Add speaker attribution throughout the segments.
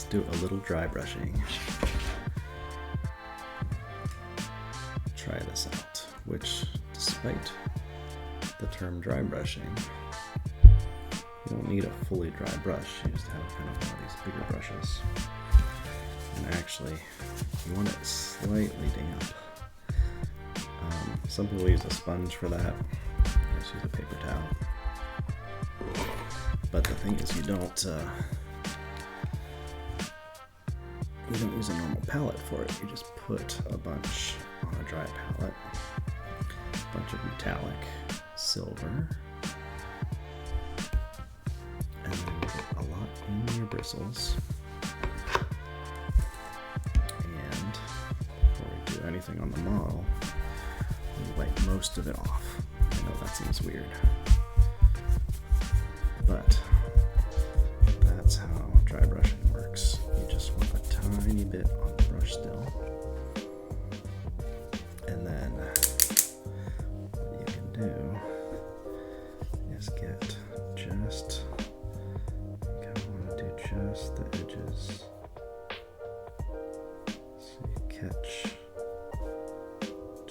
Speaker 1: do a little dry brushing. Try this out, which, despite the term dry brushing, you don't need a fully dry brush. You just have kind of one of these bigger brushes. And actually, you want it slightly damp. Some people use a sponge for that. I just use a paper towel. But the thing is, you don't use a normal palette for it. You just put a bunch on a dry palette. A bunch of metallic silver. And then you get a lot in your bristles. And before we do anything on the model, we wipe most of it off. I know that seems weird, but that's how dry brushing works. You just want a tiny bit on the brush still, and then what you can do is get just, you kind of want to do just the edges, so you catch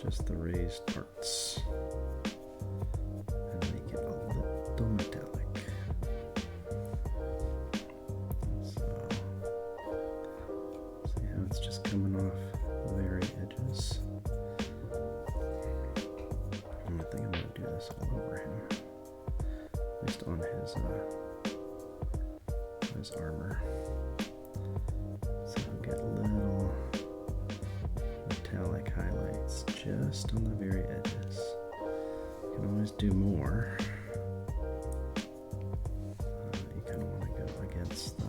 Speaker 1: just the raised parts and make it a little metallic. So, see how it's just coming off the very edges. And I think I'm going to do this all over him, at least on his armor. So I'll get little metallic highlights just on the very edges. You can always do more. You kind of want to go against the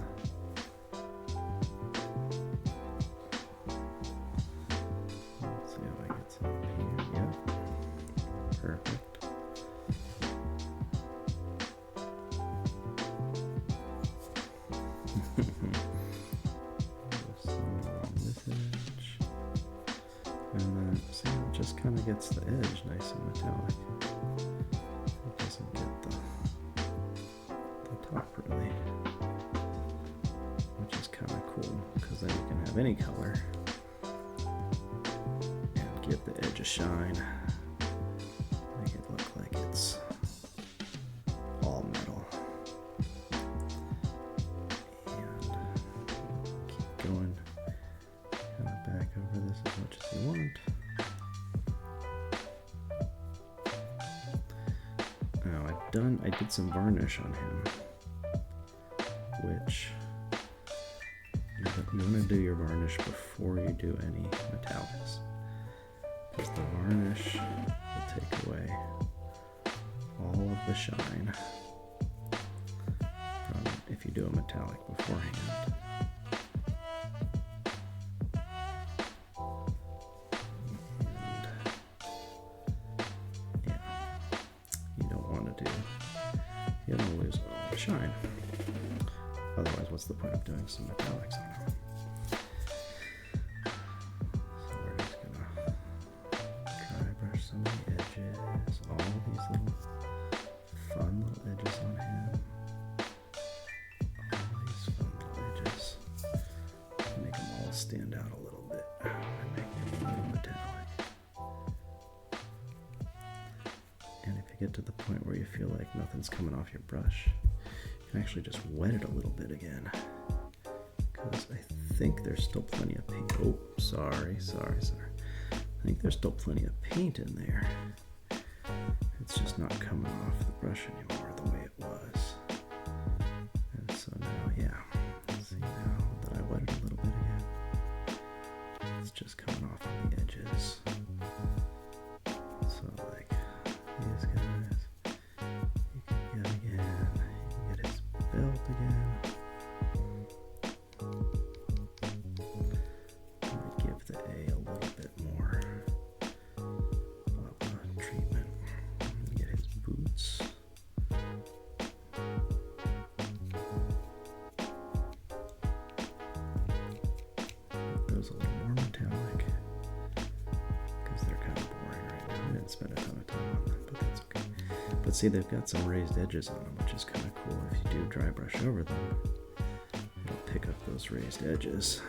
Speaker 1: let's see if I get some up here. Yep. Perfect. And then, see, it just kind of gets the edge nice and metallic. It doesn't get the top really, which is kind of cool, because then you can have any color and give the edge a shine. Make it look like it's all metal. And keep going. Kind of back over this as much as you want. Now I did some varnish on him, which you want to do your varnish before you do any metallics, because the varnish will take away all of the shine from if you do a metallic beforehand. You don't lose all the shine. Otherwise, what's the point of doing some metallics on them? So we're just gonna dry brush some of the edges, all these little fun little edges on him. All these fun little edges. Make them all stand out a little bit and make them a little metallic. And if you get to the point where you feel like nothing's coming off your brush, you can actually just wet it a little bit again, because I think there's still plenty of paint. Oh, sorry. I think there's still plenty of paint in there. It's just not coming off the brush anymore the way it was. And so now, yeah, see now that I wet it a little bit again, it's just coming off on the edges. So like these guys, you can get again, you can get his belt again. Give the A a little bit more of a treatment. Get his boots. Make those a little more metallic, because they're kind of boring right now. I didn't spend a ton of time on them, but that's okay. But see, they've got some raised edges on them, which is kind of cool. If you do dry brush over them, it'll pick up those those raised edges.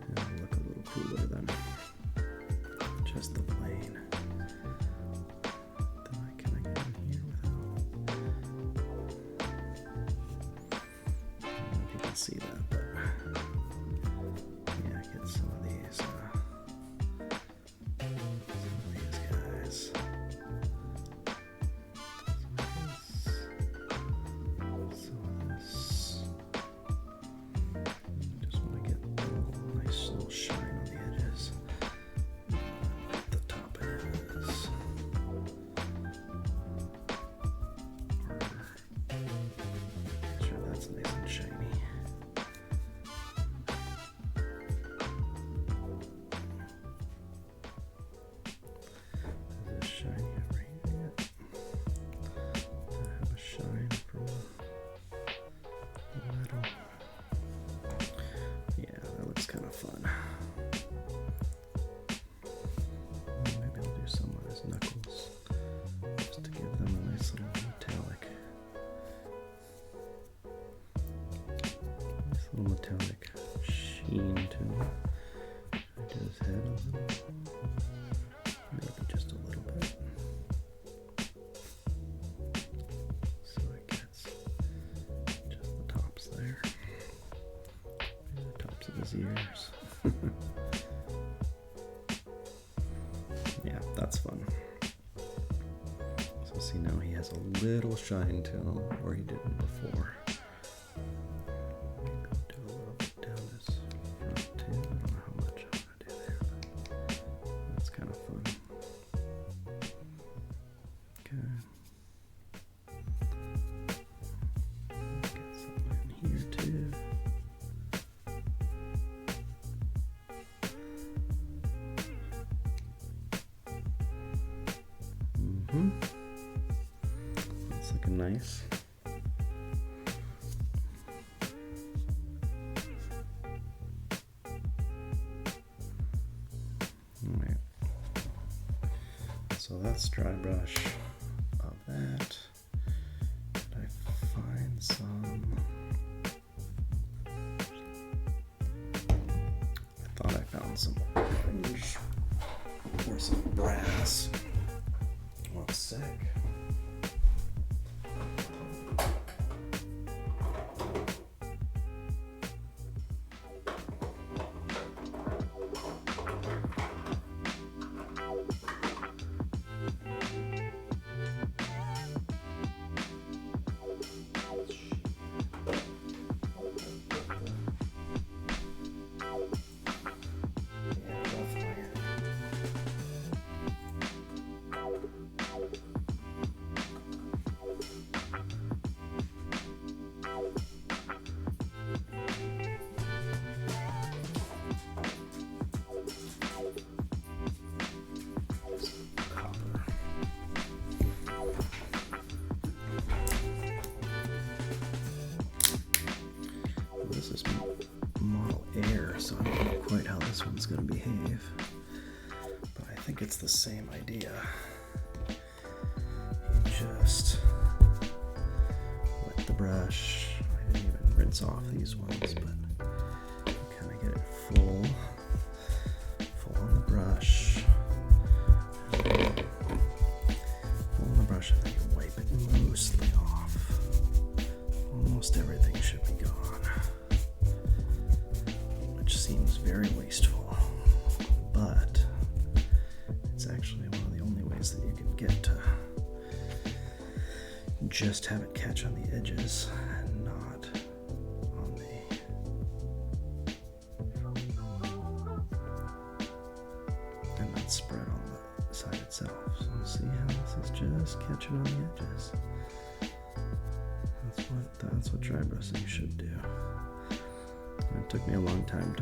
Speaker 1: And it'll look a little cooler than just the plain. Can I get in here without? I don't know if you can see that, but yeah, get some of these guys. Some of this. Just want to get a nice little shine on the edges. The top is. Make sure that's nice and shiny. Is it shiny over here yet? I have a shine from the metal. Yeah, that looks kind of fun. Maybe I'll do some on his knuckles just to give them a nice little metallic sheen to them. I do his head a little, maybe just a little bit, so it gets just the tops there, and the tops of his ears. Yeah, that's fun. So see, now he has a little shine to him where he didn't before. Maybe I'll do a little bit down his front too. I don't know how much I'm gonna do there, but that's kind of fun. Okay. Get some in here too. That's looking nice. Alright. So that's Drybrush of that. Did I find some? I thought I found some orange or some brass. One sec. This is Model Air, so I don't know quite how this one's going to behave, but I think it's the same idea. You just wet the brush. I didn't even rinse off these ones, but you kind of get it full on the brush. Full on the brush, and then you wipe it mostly off. Almost everything should be gone. Seems very wasteful, but it's actually one of the only ways that you can get to just have it catch on the edges and not on and not spread on the side itself. So see how this is just catching on the edges. That's what dry brushing should do. It took me a long time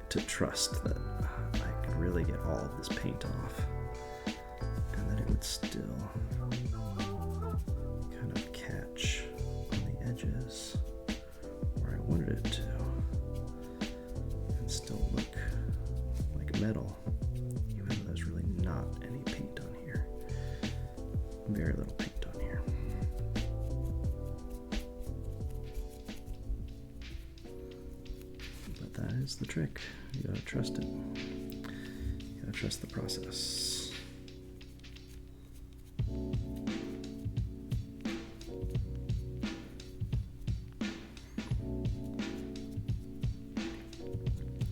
Speaker 1: to trust that I could really get all of this paint off and that it would still kind of catch on the edges where I wanted it to and still look like metal, even though there's really not any paint on here. Very little paint on here. the trick. You gotta trust it. You gotta trust the process.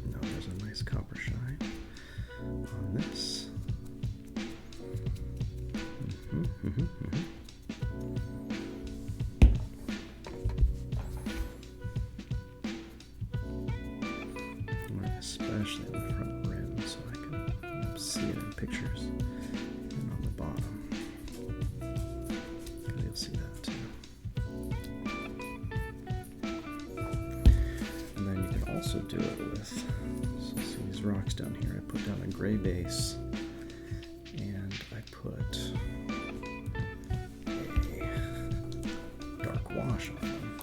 Speaker 1: Now there's a nice copper shine on this. Especially on the front rim, so I can see it in pictures, and on the bottom, you'll see that too. And then you can also do it with, so see these rocks down here, I put down a gray base, and I put a dark wash on them.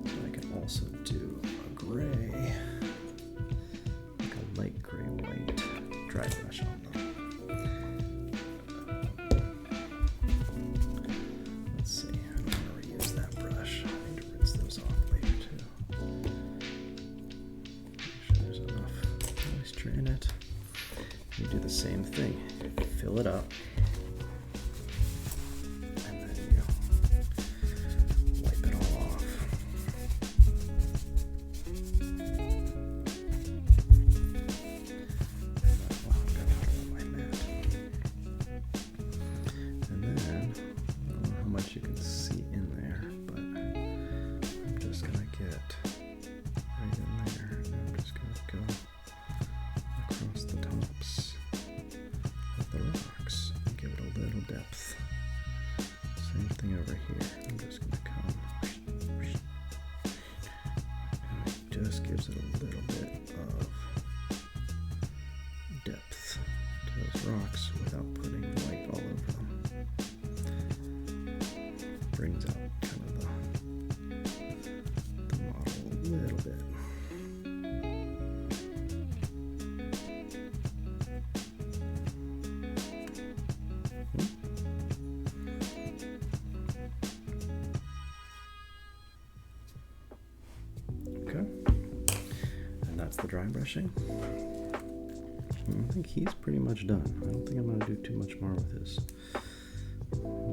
Speaker 1: So I can also do a gray, light gray white dry brush on them. Let's see, I'm going to reuse that brush. I need to rinse those off later too. Make sure there's enough moisture in it. You do the same thing. Fill it up. And then you wipe it all off. You can see in there, but I'm just gonna get right in there, and I'm just gonna go across the tops of the rocks and give it a little depth. Same thing over here. I'm just gonna come, and it just gives it a little bit of depth to those rocks without putting white all over them. Brings out kind of the model a little bit. Okay, and that's the dry brushing. I think he's pretty much done. I don't think I'm going to do too much more with his.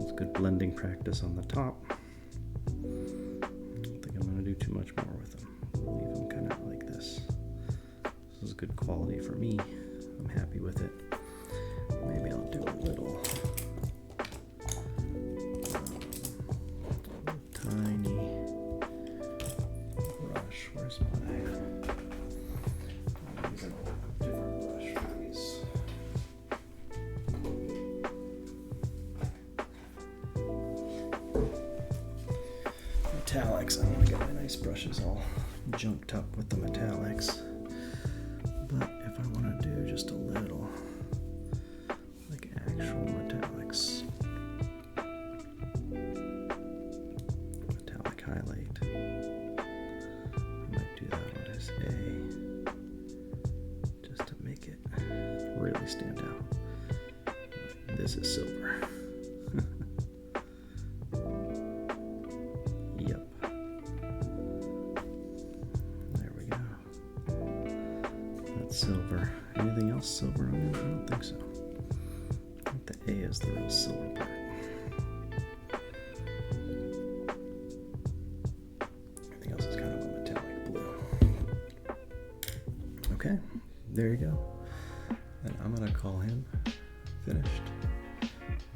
Speaker 1: It's good blending practice on the top. I don't think I'm going to do too much more with them. I'll leave them kind of like this. This is good quality for me. I'm happy with it. Maybe I'll do a little tiny brush. Where's my... I'm using a different brush for these. Metallics. I don't want to get my nice brushes all junked up with the metallics. But if I want to do just a little, like actual metallics, metallic highlight, I might do that one as A, just to make it really stand out. This is silver. Yep. There we go. That's silver. Anything else silver on it? I don't think so. I think the A is the real silver part. Everything else is kind of a metallic blue. Okay, there you go. And I'm gonna call him finished.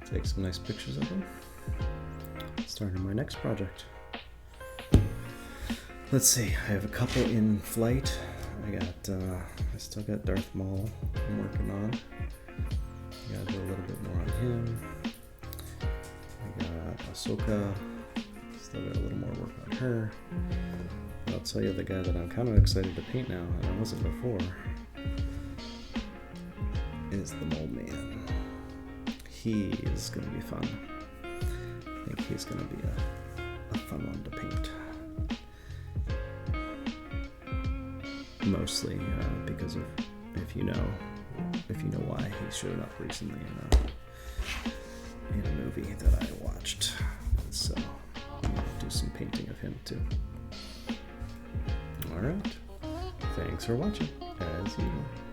Speaker 1: Take some nice pictures of him. Start on my next project. Let's see, I have a couple in flight. I still got Darth Maul I'm working on. I gotta do a little bit more on him. I got Ahsoka, still got a little more work on her. I'll tell you the guy that I'm kind of excited to paint now, and I wasn't before, is the Mole Man. He is gonna be fun. I think he's gonna be a fun one to paint. Mostly because of if you know why he showed up recently in a movie that I watched. So I'm gonna do some painting of him too. All right, Thanks for watching, as usual.